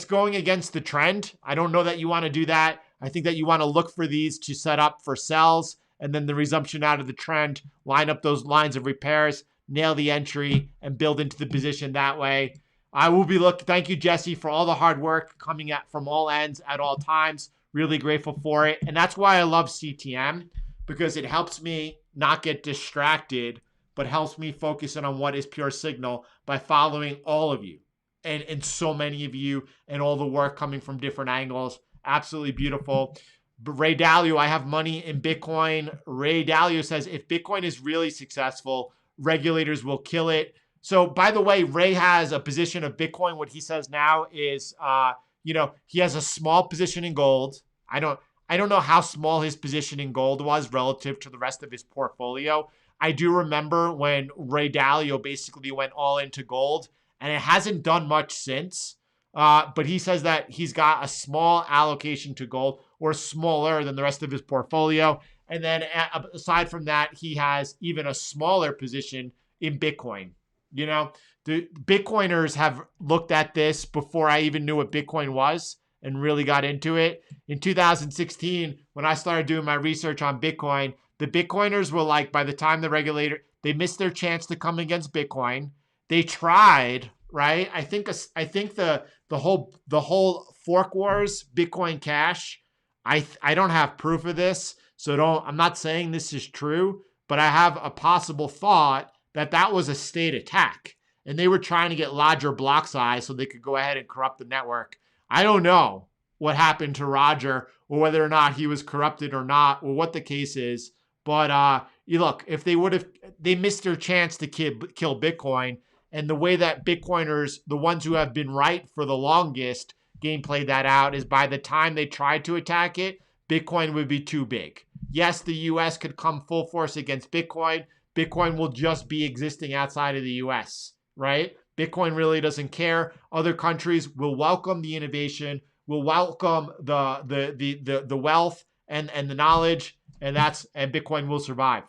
going against the trend. I don't know that you want to do that. I think that you want to look for these to set up for sells, and then the resumption out of the trend, line up those lines of repairs, nail the entry, and build into the position that way. I will be thank you, Jesse, for all the hard work coming at from all ends at all times. Really grateful for it. And that's why I love CTM, because it helps me not get distracted, but helps me focus in on what is pure signal by following all of you and so many of you and all the work coming from different angles. Absolutely beautiful. But Ray Dalio, I have money in Bitcoin. Ray Dalio says, if Bitcoin is really successful, regulators will kill it. So by the way, Ray has a position of Bitcoin. What he says now is, he has a small position in gold. I don't know how small his position in gold was relative to the rest of his portfolio. I do remember when Ray Dalio basically went all into gold, and it hasn't done much since. But he says that he's got a small allocation to gold, or smaller than the rest of his portfolio. And then aside from that, he has even a smaller position in Bitcoin. The Bitcoiners have looked at this before I even knew what Bitcoin was and really got into it. In 2016, when I started doing my research on Bitcoin, the Bitcoiners were like, by the time they missed their chance to come against Bitcoin. They tried, right? I think the whole Fork Wars, Bitcoin Cash. I don't have proof of this, so I'm not saying this is true, but I have a possible thought that was a state attack and they were trying to get larger block size so they could go ahead and corrupt the network. I don't know what happened to Roger or whether or not he was corrupted or not or what the case is. But you look, if they missed their chance to kill Bitcoin, and the way that Bitcoiners, the ones who have been right for the longest, gameplay that out is by the time they tried to attack it, Bitcoin would be too big. Yes, the US could come full force against Bitcoin. Bitcoin will just be existing outside of the US, right? Bitcoin really doesn't care. Other countries will welcome the innovation, will welcome the wealth and the knowledge, and Bitcoin will survive.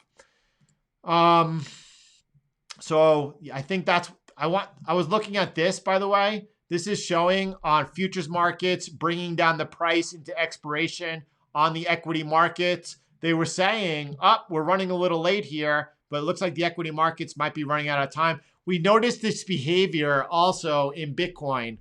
So I think I was looking at this, by the way. This is showing on futures markets, bringing down the price into expiration on the equity markets. They were saying, we're running a little late here, but it looks like the equity markets might be running out of time. We noticed this behavior also in Bitcoin,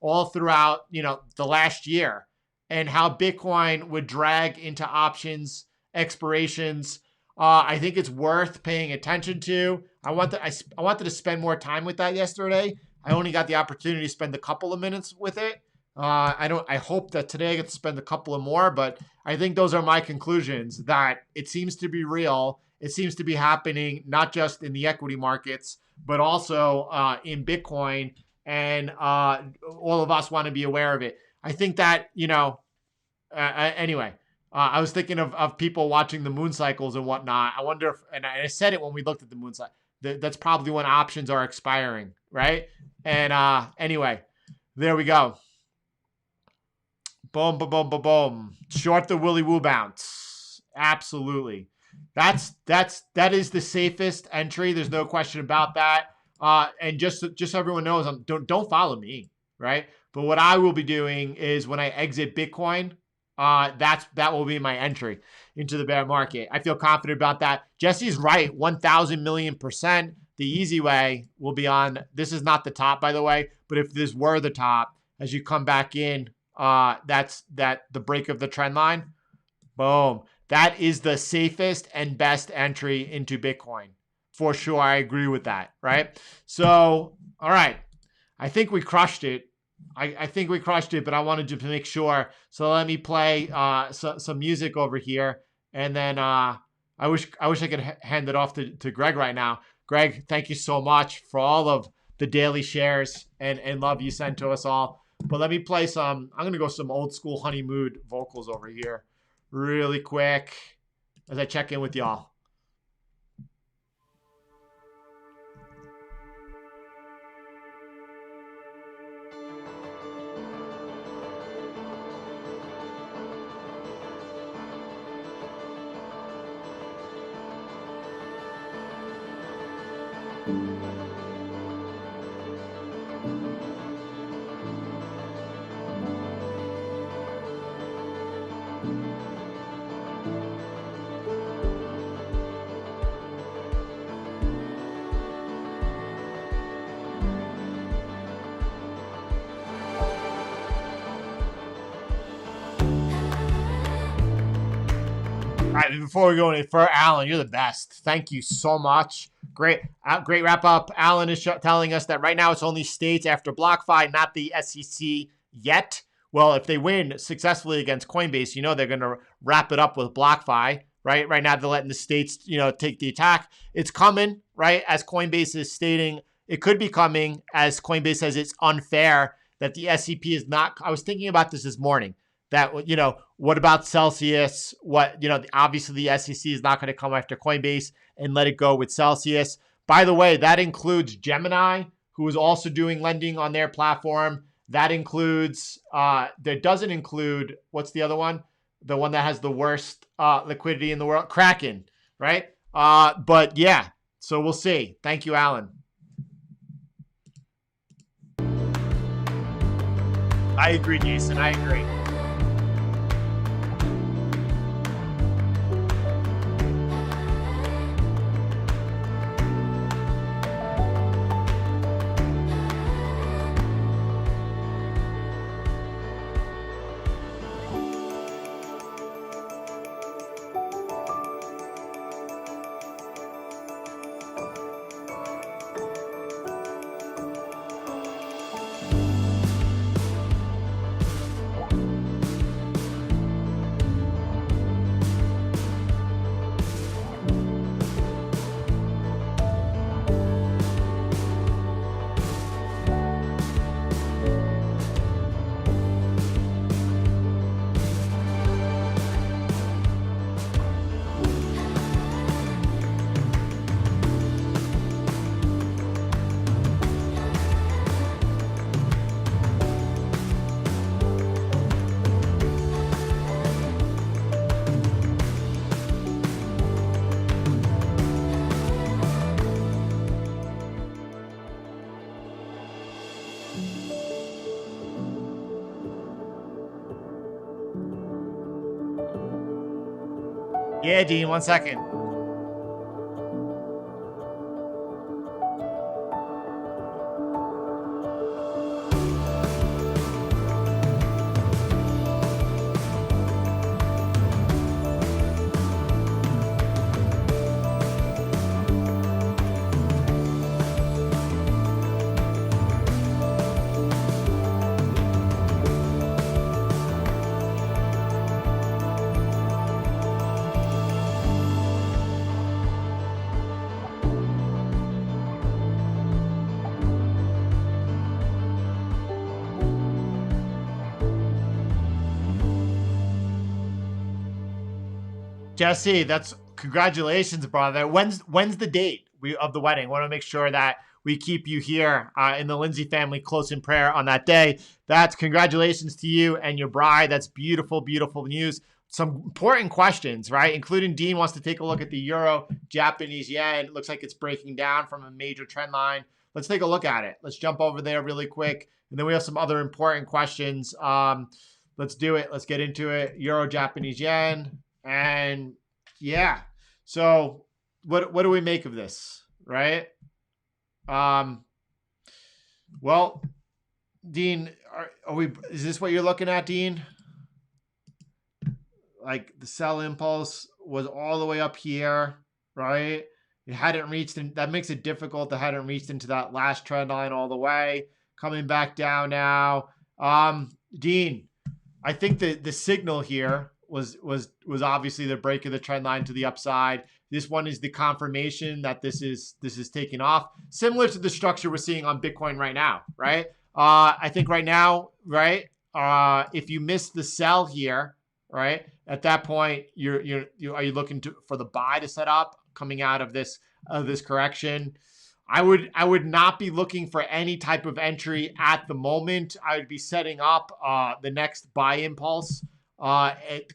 all throughout, the last year, and how Bitcoin would drag into options, expirations. I think it's worth paying attention to. I wanted to spend more time with that yesterday. I only got the opportunity to spend a couple of minutes with it. I hope that today I get to spend a couple of more, but I think those are my conclusions, that it seems to be real. It seems to be happening not just in the equity markets, but also in Bitcoin, and all of us want to be aware of it. I think that, anyway, I was thinking of people watching the moon cycles and whatnot. I wonder if, and I said it when we looked at the moon cycle, that's probably when options are expiring, right? And anyway, there we go. Boom, boom, boom, boom, boom. Short the Willy Woo bounce. Absolutely. That is the safest entry. There's no question about that. And just so everyone knows, don't follow me, right? But what I will be doing is when I exit Bitcoin, that will be my entry into the bear market. I feel confident about that. Jesse's right, 1,000 million%. The easy way will be on, this is not the top, by the way, but if this were the top, as you come back in, that's the break of the trend line. Boom. That is the safest and best entry into Bitcoin. For sure, I agree with that, right? So, all right. I think we crushed it. I think we crushed it, but I wanted to make sure. So let me play some music over here. And then I wish I could hand it off to Greg right now. Greg, thank you so much for all of the daily shares and love you sent to us all. But let me play I'm going to go some old school Honey Mood vocals over here really quick as I check in with y'all. All right, before we go any further, Alan, you're the best. Thank you so much. Great wrap up. Alan is telling us that right now it's only states after BlockFi, not the SEC yet. Well, if they win successfully against Coinbase, they're going to wrap it up with BlockFi, right? Right now they're letting the states, take the attack. It's coming, right? As Coinbase is stating, it could be coming, as Coinbase says it's unfair that the SEC is not. I was thinking about this morning. That, what about Celsius? Obviously the SEC is not going to come after Coinbase and let it go with Celsius. By the way, that includes Gemini, who is also doing lending on their platform. That includes, that doesn't include, what's the other one? The one that has the worst liquidity in the world, Kraken, right? But yeah, so we'll see. Thank you, Alan. I agree, Jason. I agree. Yeah, Dean, 1 second. Jesse, that's congratulations, brother. When's the date of the wedding? Want to make sure that we keep you here in the Lindsey family close in prayer on that day. That's congratulations to you and your bride. That's beautiful, beautiful news. Some important questions, right? Including Dean wants to take a look at the euro, Japanese yen. It looks like it's breaking down from a major trend line. Let's take a look at it. Let's jump over there really quick. And then we have some other important questions. Let's do it. Let's get into it. Euro, Japanese yen. And yeah, so what do we make of this, right? Well, Dean, is this what you're looking at, Dean? Like the sell impulse was all the way up here, right? It hadn't reached, and that makes it difficult. It hadn't reached into that last trend line all the way. Coming back down now. Dean, I think the signal here was obviously the break of the trend line to the upside. This one is the confirmation that this is taking off, similar to the structure we're seeing on Bitcoin right now, right? I think right now, right? If you miss the sell here, right, at that point, are you looking for the buy to set up coming out of this correction? I would not be looking for any type of entry at the moment. I would be setting up the next buy impulse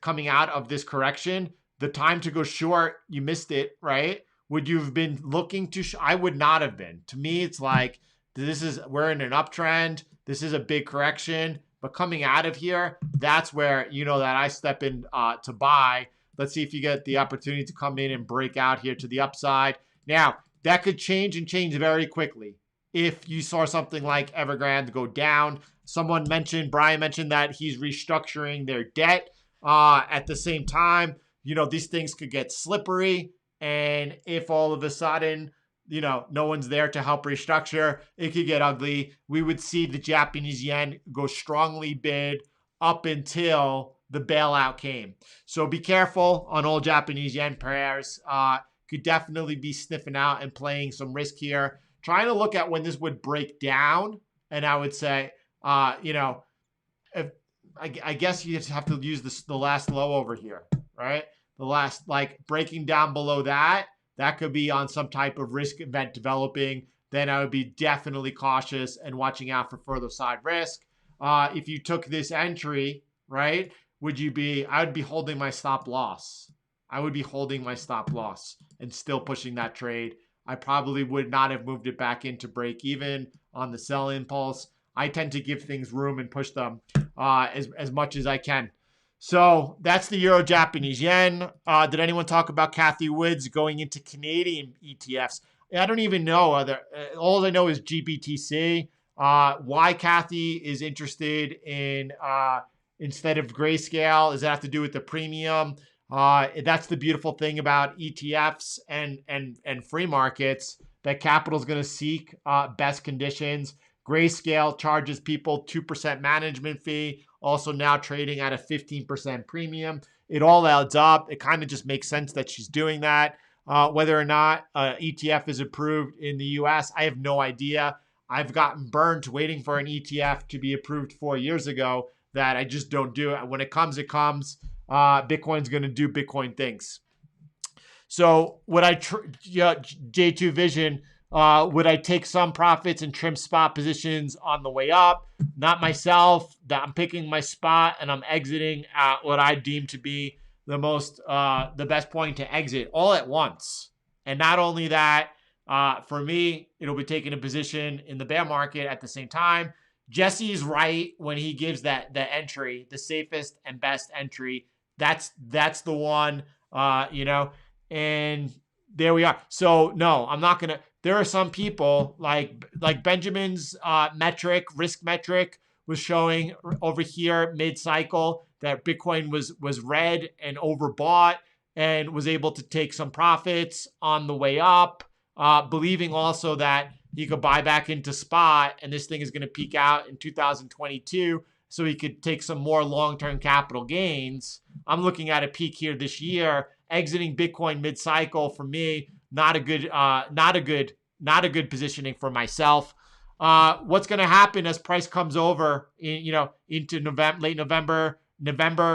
coming out of this correction. The time to go short, you missed it, right? Would you have been looking to? I would not have been. To me, it's like we're in an uptrend. This is a big correction, but coming out of here, that's where that I step in to buy. Let's see if you get the opportunity to come in and break out here to the upside. Now that could change very quickly. If you saw something like Evergrande go down, Brian mentioned that he's restructuring their debt at the same time. These things could get slippery. And if all of a sudden, no one's there to help restructure, it could get ugly. We would see the Japanese yen go strongly bid up until the bailout came. So be careful on all Japanese yen pairs. Could definitely be sniffing out and playing some risk here. Trying to look at when this would break down. And I would say, if I guess you just have to use the last low over here, right? The last, breaking down below that could be on some type of risk event developing. Then I would be definitely cautious and watching out for further side risk. If you took this entry, right, I would be holding my stop loss. I would be holding my stop loss and still pushing that trade. I probably would not have moved it back into break even on the sell impulse. I tend to give things room and push them as much as I can. So that's the Euro Japanese yen. Did anyone talk about Cathie Woods going into Canadian ETFs? I don't even know. All I know is GBTC. Why Cathie is interested in instead of grayscale, does it have to do with the premium? That's the beautiful thing about ETFs and free markets, that capital is going to seek best conditions. Grayscale charges people 2% management fee, also now trading at a 15% premium. It all adds up. It kind of just makes sense that she's doing that. Whether or not ETF is approved in the US, I have no idea. I've gotten burnt waiting for an ETF to be approved 4 years ago that I just don't do it. When it comes, it comes. Bitcoin's going to do Bitcoin things. So would I, J2 Vision, would I take some profits and trim spot positions on the way up? Not myself. I'm picking my spot and I'm exiting at what I deem to be the best point to exit all at once. And not only that, for me, it'll be taking a position in the bear market at the same time. Jesse's right when he gives the entry, the safest and best entry. That's the one and there we are. So no, I'm not gonna. There are some people like Benjamin's risk metric was showing over here mid-cycle that Bitcoin was red and overbought and was able to take some profits on the way up, believing also that he could buy back into spot and this thing is going to peak out in 2022 so he could take some more long-term capital gains. I'm looking at a peak here this year, exiting Bitcoin mid-cycle for me, not a good positioning for myself. What's going to happen as price comes over into November, late November,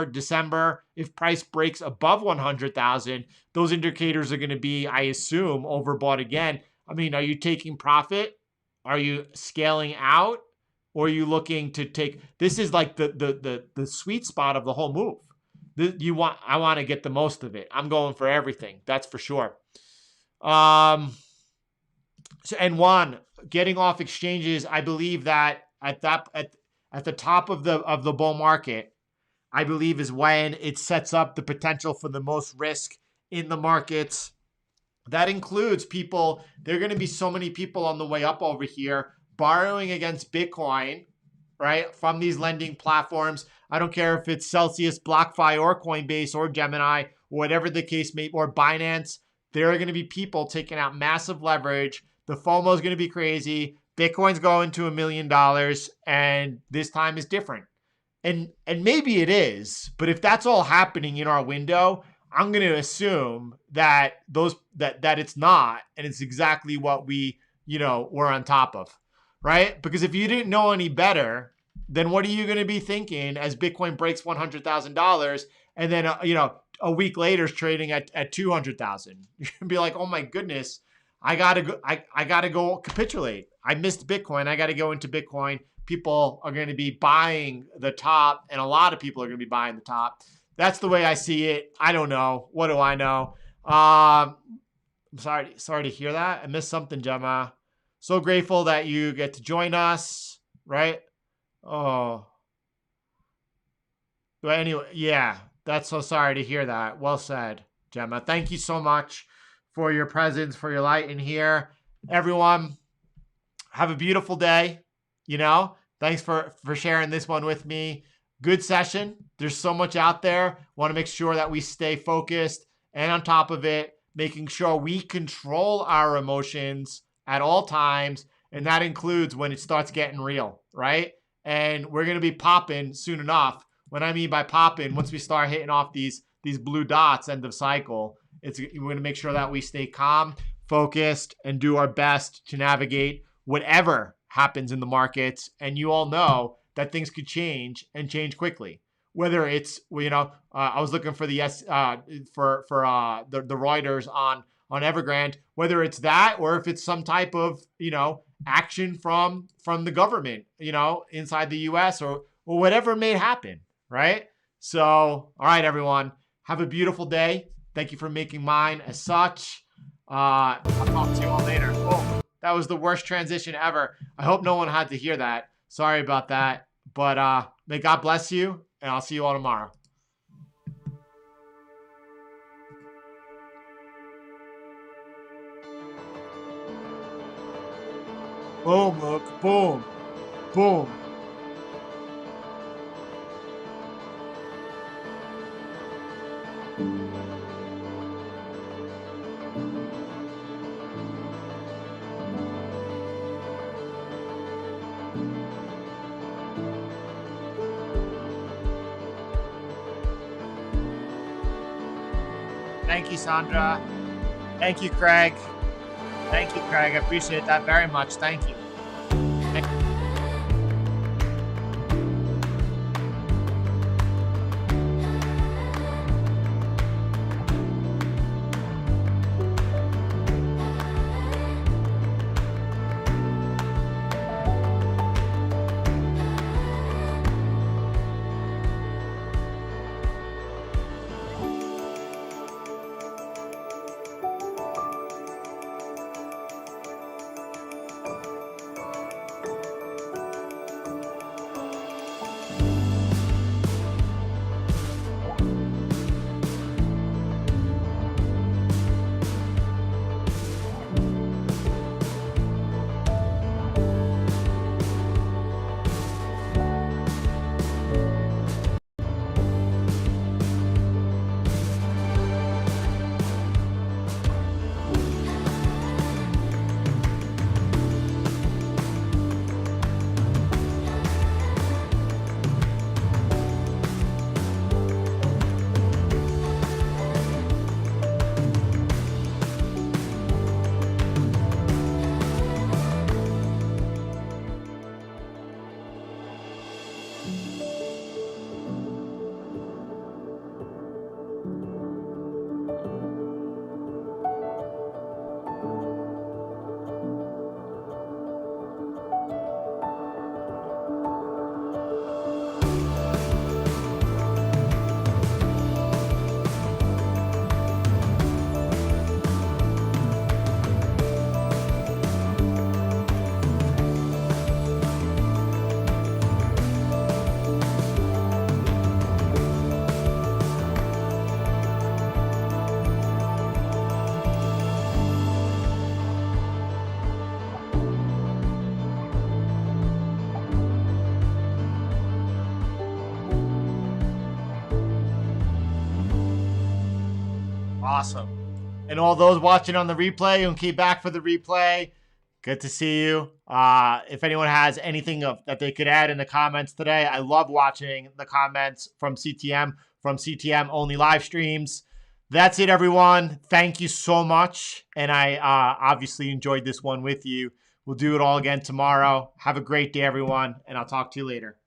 December, if price breaks above 100,000, those indicators are going to be, I assume, overbought again. I mean, are you taking profit? Are you scaling out? Or are you looking to take, this is like the sweet spot of the whole move. I want to get the most of it. I'm going for everything. That's for sure. So, and one, getting off exchanges, I believe that at the top of the bull market, I believe is when it sets up the potential for the most risk in the markets. That includes people. There are going to be so many people on the way up over here borrowing against Bitcoin, right, from these lending platforms. I don't care if it's Celsius, BlockFi, or Coinbase, or Gemini, or whatever the case may be, or Binance. There are going to be people taking out massive leverage. The FOMO is going to be crazy. Bitcoin's going to $1 million, and this time is different. And maybe it is, but if that's all happening in our window, I'm going to assume that that it's not, and it's exactly what we're on top of, right? Because if you didn't know any better, then what are you going to be thinking as Bitcoin breaks $100,000 and then a week later is trading at 200,000? You're going to be like, oh my goodness, I gotta go capitulate. I missed Bitcoin. I got to go into Bitcoin. People are going to be buying the top, and a lot of people are going to be buying the top. That's the way I see it. I don't know. What do I know? I'm sorry to hear that. I missed something, Gemma. So grateful that you get to join us, right? Oh. But anyway, yeah, that's so sorry to hear that. Well said, Gemma. Thank you so much for your presence, for your light in here. Everyone, have a beautiful day. Thanks for sharing this one with me. Good session. There's so much out there. Want to make sure that we stay focused and on top of it, making sure we control our emotions at all times. And that includes when it starts getting real, right? And we're going to be popping soon enough. What I mean by popping, once we start hitting off these blue dots, end of cycle, we're going to make sure that we stay calm, focused, and do our best to navigate whatever happens in the markets. And you all know that things could change and change quickly. Whether it's, I was looking for the the Reuters on Evergrande, whether it's that or if it's some type of, action from the government, inside the US or whatever may happen, right? So, all right, everyone, have a beautiful day. Thank you for making mine as such. I'll talk to you all later. Oh, that was the worst transition ever. I hope no one had to hear that. Sorry about that. But may God bless you, and I'll see you all tomorrow. Boom, look. Boom. Boom. Thank you, Sandra. Thank you, Craig. Thank you, Craig. I appreciate that very much. Thank you. Awesome. And all those watching on the replay and came back for the replay, good to see you. If anyone has anything that they could add in the comments today, I love watching the comments from CTM only live streams. That's it, everyone. Thank you so much. And I obviously enjoyed this one with you. We'll do it all again tomorrow. Have a great day, everyone, and I'll talk to you later.